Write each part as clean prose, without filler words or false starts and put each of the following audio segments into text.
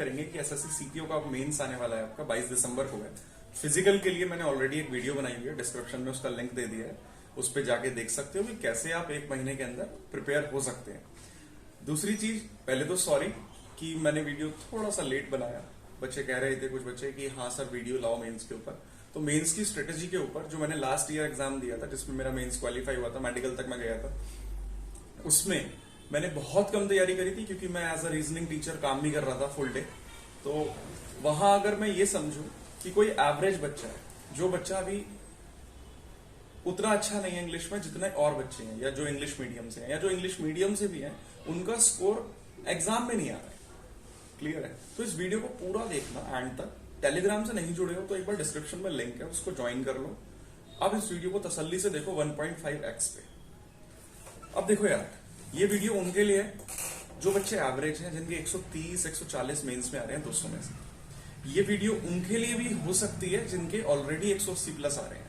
करेंगे कि SSC CPO का मेंस आने वाला है आपका 22 दिसंबर को है। फिजिकल के लिए मैंने ऑलरेडी एक वीडियो बनाई हुई है, डिस्क्रिप्शन में उसका लिंक दे दिया है, उस पर जाके देख सकते हो कि कैसे आप एक महीने के अंदर प्रिपेयर हो सकते हैं। दूसरी चीज, पहले तो सॉरी कि मैंने वीडियो थोड़ा सा लेट बनाया। बच्चे कह रहे थे कुछ बच्चे कि हाँ सर वीडियो लाओ मेंस के ऊपर। तो मेंस की स्ट्रेटेजी के ऊपर जो मैंने लास्ट ईयर एग्जाम दिया था, जिसमें मेरा मेंस क्वालिफाई हुआ था, मेडिकल तक मैं गया था, उसमें मैंने बहुत कम तैयारी करी थी क्योंकि मैं एज अ रीजनिंग टीचर काम भी कर रहा था फुल डे। तो वहां अगर मैं ये समझूं कि कोई एवरेज बच्चा है, जो बच्चा अभी उतना अच्छा नहीं है इंग्लिश में जितने और बच्चे हैं, या जो इंग्लिश मीडियम से हैं, या जो इंग्लिश मीडियम से भी हैं, उनका स्कोर एग्जाम में नहीं आ रहा है। क्लियर है? तो इस वीडियो को पूरा देखना एंड तक। टेलीग्राम से नहीं जुड़े हो तो एक बार डिस्क्रिप्शन में लिंक है, उसको ज्वाइन कर लो। अब इस वीडियो को तसल्ली से देखो 1.5x पे। अब देखो यार, ये वीडियो उनके लिए है जो बच्चे एवरेज हैं, जिनके 130 140 मेंस में आ रहे हैं 200 में से। ये वीडियो उनके लिए भी हो सकती है जिनके ऑलरेडी 180 प्लस आ रहे हैं।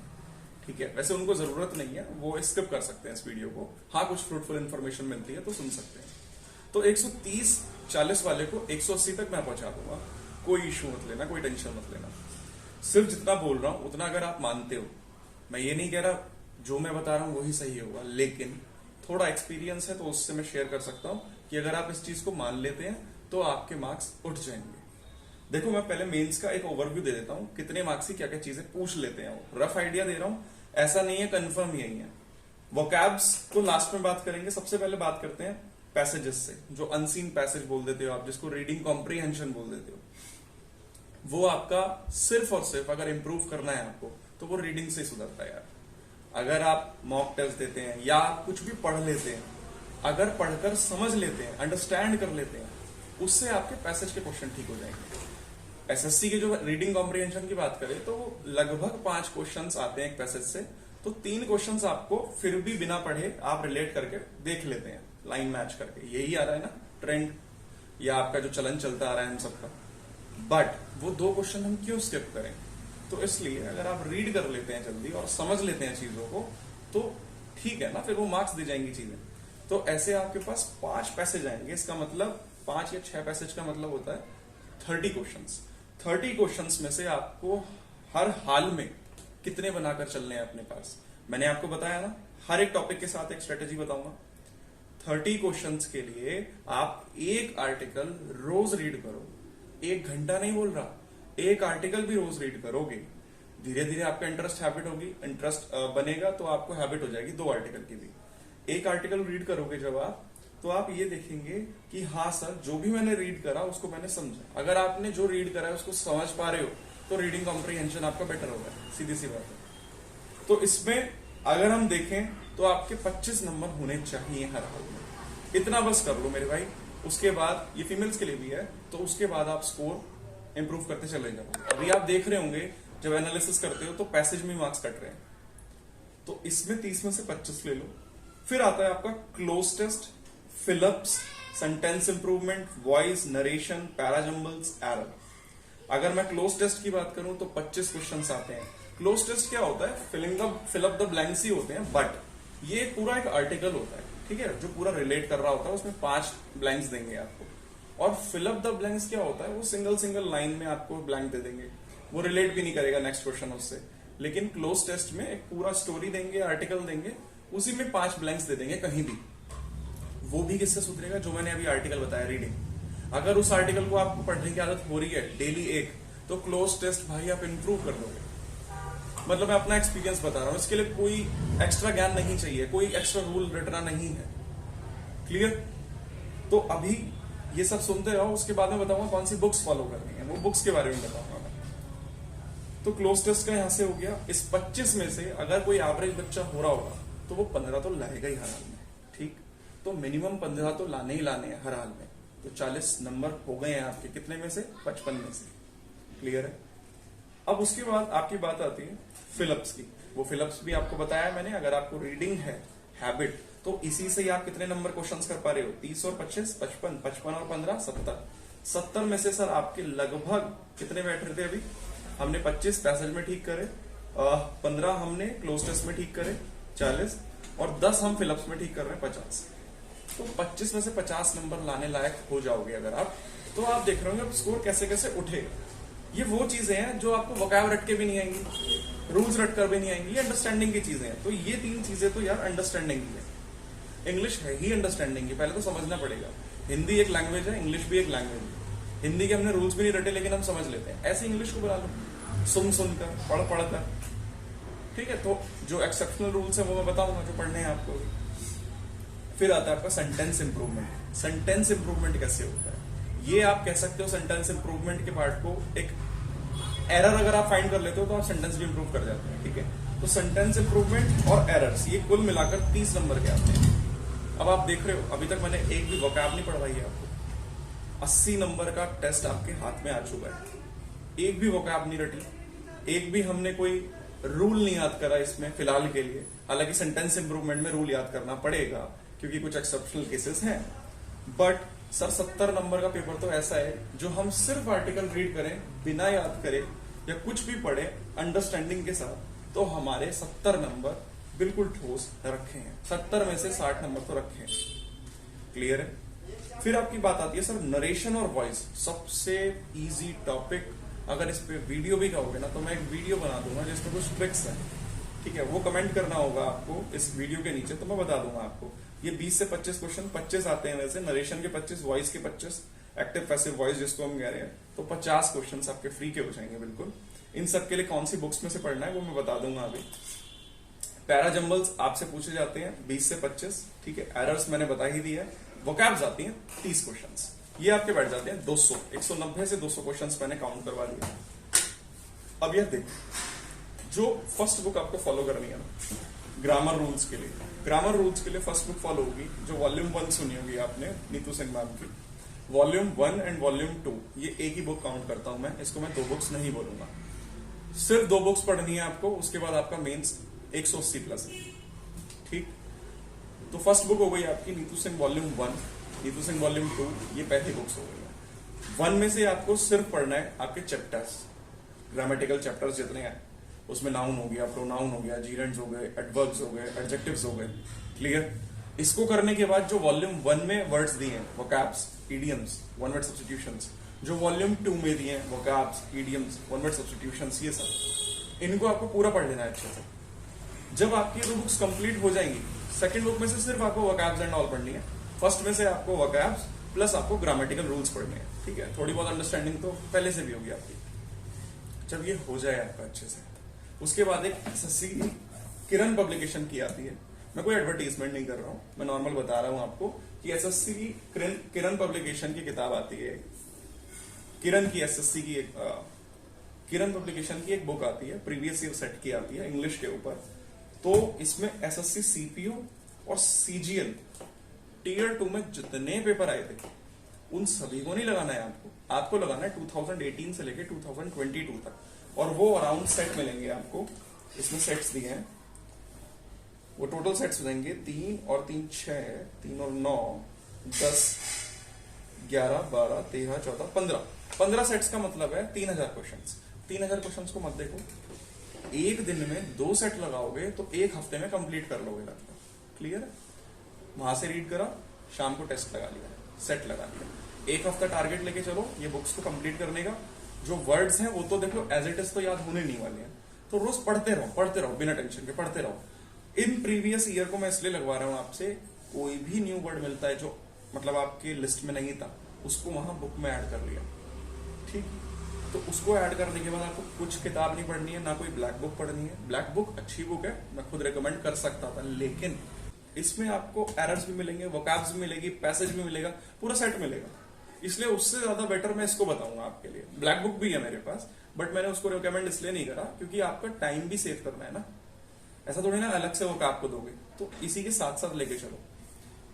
ठीक है, वैसे उनको जरूरत नहीं है, वो स्किप कर सकते हैं इस वीडियो को। हाँ, कुछ फ्रूटफुल इन्फॉर्मेशन मिलती है तो सुन सकते हैं। तो 130-40 वाले को 180 तक मैं पहुंचा दूंगा, कोई इशू मत लेना, कोई टेंशन मत लेना। सिर्फ जितना बोल रहा हूं उतना अगर आप मानते हो, मैं ये नहीं कह रहा जो मैं बता रहा हूं वही सही होगा, लेकिन थोड़ा एक्सपीरियंस है तो उससे मैं शेयर कर सकता हूं कि अगर आप इस चीज को मान लेते हैं तो आपके मार्क्स उठ जाएंगे। देखो, मैं पहले मेंस का एक ओवरव्यू दे देता हूं, कितने मार्क्स की क्या क्या चीजें पूछ लेते हैं। वो रफ आइडिया दे रहा हूं, ऐसा नहीं है कंफर्म यही है। वोकैब्स को लास्ट में बात करेंगे। सबसे पहले बात करते हैं पैसेजेस से, जो अनसीन पैसेज बोल देते हो आप, जिसको रीडिंग कॉम्प्रीहेंशन बोल देते हो। वो आपका सिर्फ और सिर्फ अगर इंप्रूव करना है आपको तो वो रीडिंग से सुधरता है यार। अगर आप मॉक टेस्ट देते हैं या आप कुछ भी पढ़ लेते हैं, अगर पढ़कर समझ लेते हैं, अंडरस्टैंड कर लेते हैं, उससे आपके पैसेज के क्वेश्चन ठीक हो जाएंगे। एसएससी के जो रीडिंग कॉम्प्रीहेंशन की बात करें तो लगभग 5 क्वेश्चंस आते हैं एक पैसेज से, तो 3 क्वेश्चंस आपको फिर भी बिना पढ़े आप रिलेट करके देख लेते हैं, लाइन मैच करके। यही आ रहा है ना ट्रेंड, या आपका जो चलन चलता आ रहा है हम सबका। बट वो 2 क्वेश्चन हम क्यों स्किप करें? तो इसलिए अगर आप रीड कर लेते हैं जल्दी और समझ लेते हैं चीजों को तो ठीक है ना, फिर वो मार्क्स दी जाएंगी चीजें। तो ऐसे आपके पास 5 पैसेज आएंगे, इसका मतलब 5 या 6 पैसेज का मतलब होता है 30 क्वेश्चंस। 30 क्वेश्चंस में से आपको हर हाल में कितने बनाकर चलने हैं अपने पास। मैंने आपको बताया ना, हर एक टॉपिक के साथ एक स्ट्रेटेजी बताऊंगा। 30 क्वेश्चंस के लिए आप एक आर्टिकल रोज रीड करो। 1 घंटा नहीं बोल रहा, एक आर्टिकल भी रोज रीड करोगे, धीरे धीरे आपका इंटरेस्ट हैबिट होगी, इंटरेस्ट बनेगा तो आपको हैबिट हो जाएगी 2 आर्टिकल की भी। एक आर्टिकल रीड करोगे जब आप, तो आप ये देखेंगे कि हाँ सर जो भी मैंने रीड करा उसको मैंने समझा। अगर आपने जो रीड करा है उसको समझ पा रहे हो तो रीडिंग कॉम्प्रीहेंशन आपका बेटर होगा, सीधी सी बात है। तो इसमें अगर हम देखें तो आपके 25 नंबर होने चाहिए हर हाल में। इतना बस कर लो मेरे भाई। उसके बाद ये फीमेल्स के लिए भी है, तो उसके बाद आप स्कोर इंप्रूव करते चले जाओ। अभी आप देख रहे होंगे जब एनालिसिस करते हो तो पैसेज में मार्क्स कट रहे हैं, तो इसमें 30 में से 25 ले लो। फिर आता है आपका cloze test, fill ups, sentence improvement, voice, narration, parajumbles, error. अगर मैं क्लोज टेस्ट की बात करूं तो 25 क्वेश्चंस आते हैं। क्लोज टेस्ट क्या होता है? फिल अप द ब्लैंक्स ही होते हैं, बट ये पूरा एक आर्टिकल होता है, ठीक है, जो पूरा रिलेट कर रहा होता है। उसमें 5 ब्लैंक्स देंगे आपको। और फिल अप द ब्लैंक्स क्या होता है? वो सिंगल लाइन में आपको ब्लैंक दे देंगे, वो रिलेट भी नहीं करेगा नेक्स्ट क्वेश्चन उससे। लेकिन क्लोज टेस्ट में एक पूरा स्टोरी देंगे, आर्टिकल देंगे, उसी में 5 ब्लैंक्स दे देंगे कहीं भी। वो भी किससे सुधरेगा? जो मैंने अभी आर्टिकल बताया, रीडिंग। अगर उस आर्टिकल को आपको पढ़ने की आदत हो रही है डेली एक, तो क्लोज टेस्ट भाई आप इंप्रूव कर दोगे। मतलब मैं अपना एक्सपीरियंस बता रहा हूं, इसके लिए कोई एक्स्ट्रा ज्ञान नहीं चाहिए, कोई एक्स्ट्रा रूल रटना नहीं है। क्लियर? तो अभी ये सब सुनते रहो, उसके बाद में बताऊंगा कौन सी बुक्स फॉलो करनी है, वो बुक्स के बारे में बताऊंगा मैं। तो क्लोज टेस्ट का यहां से हो गया। इस 25 में से अगर कोई एवरेज बच्चा हो रहा होगा तो वो 15 तो लाएगा ही हर हाल में, ठीक। तो मिनिमम 15 तो लाने ही लाने हैं हर हाल में। तो 40 नंबर हो गए हैं आपके, कितने में से? 55 में से। क्लियर है? अब उसके बाद आपकी बात आती है फिलअप्स की। वो फिलअप्स भी आपको बताया मैंने। अगर आपको रीडिंग है हैबिट, तो इसी से ही आप कितने नंबर क्वेश्चंस कर पा रहे हो? 30 और 25, 55, 55 और 15, 70। 70 में से सर आपके लगभग कितने बैठ रहे थे? अभी हमने 25 पैसेज में ठीक करे, 15 हमने क्लोज टेस्ट में ठीक करे, 40, और 10 हम फिलअप्स में ठीक कर रहे हैं, 50। तो 25 में से 50 नंबर लाने लायक हो जाओगे अगर आप तो आप देख रहे होंगे स्कोर कैसे कैसे उठेगा। ये वो चीजें हैं जो आपको वोकैब रट के भी नहीं आएंगी, रूल्स रट कर भी नहीं आएंगी, ये अंडरस्टैंडिंग की चीजें हैं। तो ये 3 चीजें तो यार अंडरस्टैंडिंग की है। इंग्लिश है ही अंडरस्टैंडिंग की, पहले तो समझना पड़ेगा। हिंदी एक लैंग्वेज है, इंग्लिश भी एक लैंग्वेज है। हिंदी के हमने रूल्स भी नहीं रटे लेकिन हम समझ लेते हैं, ऐसे इंग्लिश को बना लो, सुन सुनकर, पढ़ पढ़कर। ठीक है, तो जो एक्सेप्शनल रूल्स है वो मैं बताऊंगा जो पढ़ने हैं आपको। फिर आता है आपका सेंटेंस इंप्रूवमेंट। सेंटेंस इंप्रूवमेंट कैसे होता है ये आप कह सकते हो। सेंटेंस इंप्रूवमेंट के पार्ट को एक एरर अगर आप फाइंड कर लेते हो तो आप सेंटेंस भी इंप्रूव कर जाते हैं। ठीक है, तो सेंटेंस इंप्रूवमेंट और एरर्स ये कुल मिलाकर 30 नंबर के आते हैं। अब आप देख रहे हो अभी तक मैंने एक भी वोकैब नहीं पढ़वाई है आपको। 80 नंबर का टेस्ट आपके हाथ में आ चुका है, एक भी वोकैब नहीं रटी, एक भी हमने कोई रूल नहीं याद करा इसमें फिलहाल के लिए। हालांकि सेंटेंस इंप्रूवमेंट में रूल याद करना पड़ेगा क्योंकि कुछ एक्सेप्शनल केसेस हैं। बट सर 70 नंबर का पेपर तो ऐसा है जो हम सिर्फ आर्टिकल रीड करें बिना याद करें या कुछ भी पढ़े अंडरस्टैंडिंग के साथ तो हमारे 70 नंबर बिल्कुल ठोस रखे हैं। 70 में से 60 नंबर तो रखे हैं। क्लियर है। फिर आपकी बात आती है सर नरेशन और वॉइस, सबसे इजी टॉपिक। अगर इस पे वीडियो भी कहोगे ना तो मैं एक वीडियो बना दूंगा जिसमें कुछ ट्रिक्स है। ठीक है, वो कमेंट करना होगा आपको इस वीडियो के नीचे, तो मैं बता दूंगा आपको। ये 20 से 25 क्वेश्चन, 25 आते हैं वैसे, नरेशन के 25, वॉइस के 25, एक्टिव पैसिव वॉइस जिसको हम कह रहे हैं, तो 50 क्वेश्चन आपके फ्री के हो जाएंगे बिल्कुल। इन सब के लिए कौन सी बुक्स में से पढ़ना है वो मैं बता दूंगा अभी। पैरा जंबल्स आपसे पूछे जाते हैं 20 से 25। ठीक है, एरर्स मैंने बता ही दिया। वोकैब्स आती हैं 30 क्वेश्चन, ये आपके बैठ जाते हैं 200, 190 से 200 क्वेश्चन मैंने काउंट करवा दिया। अब यह देखो, जो फर्स्ट बुक आपको फॉलो करनी है ना ग्रामर रूल्स के लिए, ग्रामर रूल्स के लिए फर्स्ट बुक फॉलो होगी जो वॉल्यूम 1 सुनी होगी आपने नीतू सिंह मैम की। वॉल्यूम 1 एंड वॉल्यूम 2 ये एक ही बुक काउंट करता हूं मैं, इसको मैं 2 बुक्स नहीं बोलूंगा। सिर्फ 2 बुक्स पढ़नी है आपको, उसके बाद आपका मेंस 180 प्लस है। ठीक, तो फर्स्ट बुक हो गई आपकी नीतू सिंह वॉल्यूम 1, नीतू सिंह वॉल्यूम 2, ये पहली बुक्स हो गई। 1 में से आपको सिर्फ पढ़ना है आपके चैप्टर्स, ग्रामेटिकल चैप्टर्स जितने हैं, उसमें नाउन हो गया, प्रोनाउन हो गया, जीरेंड्स हो गए, एडवर्ब्स हो गए, एडजेक्टिव्स हो गए। क्लियर। इसको करने के बाद जो वॉल्यूम 1 में वर्ड्स दिए हैं, vocabs, idioms, one word substitutions, जो वॉल्यूम 2 में दिए हैं, vocabs, idioms, one word substitutions, ये सब इनको आपको पूरा पढ़ लेना है अच्छे से। जब आपकी 2 बुक्स कंप्लीट हो जाएंगी, सेकंड बुक में से सिर्फ आपको वोकैब्स एंड ऑल पढ़नी है, फर्स्ट में से आपको वोकैब्स प्लस आपको ग्रामेटिकल रूल्स पढ़ने हैं। ठीक है, थोड़ी बहुत अंडरस्टैंडिंग तो पहले से भी होगी आपकी। जब ये हो जाए आपका अच्छे से, उसके बाद एक एसएससी की किरण पब्लिकेशन की आती है। मैं कोई एडवर्टीजमेंट नहीं कर रहा हूं, मैं नॉर्मल बता रहा हूं आपको कि एसएससी की किरण पब्लिकेशन की किताब आती है। किरण की एसएससी की एक किरण पब्लिकेशन की एक बुक आती है, प्रीवियस ईयर सेट की आती है इंग्लिश के ऊपर। तो इसमें एसएससी सीपीयू और सीजीएल टीयर 2 में जितने पेपर आए थे उन सभी को नहीं लगाना है आपको लगाना है 2018 से लेके 2022 तक, और वो अराउंड सेट मिलेंगे आपको। इसमें सेट्स दिए हैं, वो टोटल सेट्स हो जाएंगे 3 और 3 6, 3 और 9 10 11 12 13 14 15 सेट्स का मतलब है 3000 क्वेश्चंस। 3000 क्वेश्चंस को मत देखो, एक दिन में 2 सेट लगाओगे तो एक हफ्ते में कंप्लीट कर लोगे लगभग। क्लियर है। वहां से रीड करा, शाम को टेस्ट लगा लिया, सेट लगा लिया, एक हफ्ता टारगेट लेके चलो ये बुक्स को कंप्लीट करने का। जो वर्ड्स हैं वो तो देख लो एज इट इज तो याद होने नहीं वाले हैं, तो रोज पढ़ते रहो बिना टेंशन के पढ़ते रहो। इन प्रीवियस ईयर को मैं इसलिए लगवा रहा हूं आपसे, कोई भी न्यू वर्ड मिलता है जो मतलब आपकी लिस्ट में नहीं था, उसको वहां बुक में ऐड कर लिया। ठीक, तो उसको ऐड करने के बाद आपको कुछ किताब नहीं पढ़नी है, ना कोई ब्लैक बुक पढ़नी है। ब्लैक बुक अच्छी बुक है, मैं खुद रिकमेंड कर सकता था, लेकिन इसमें आपको एरर्स भी मिलेंगे, वोकैब्स भी मिलेगी, पैसेज भी मिलेगा, पूरा सेट मिलेगा। इसलिए उससे ज्यादा बेटर मैं इसको बताऊंगा आपके लिए। ब्लैक बुक भी है मेरे पास, बट मैंने उसको रिकमेंड इसलिए नहीं करा क्योंकि आपका टाइम भी सेव करना है ना। ऐसा थोड़ी ना अलग से वोकैब को दोगे, तो इसी के साथ साथ लेके चलो।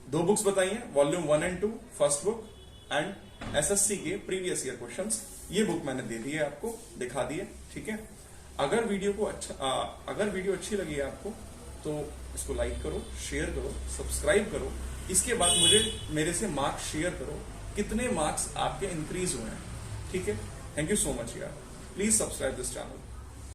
2 बुक्स बताई हैं, volume 1 and 2 first book, and SSC के प्रीवियस ईयर क्वेश्चंस। ये बुक मैंने दे दी है आपको, दिखा दी है। ठीक है, अगर वीडियो अच्छी लगी है आपको तो इसको लाइक करो, शेयर करो, सब्सक्राइब करो। इसके बाद मेरे से मार्क्स शेयर करो, कितने मार्क्स आपके इंक्रीज हुए हैं। ठीक है, थैंक यू सो मच यार, प्लीज सब्सक्राइब दिस चैनल।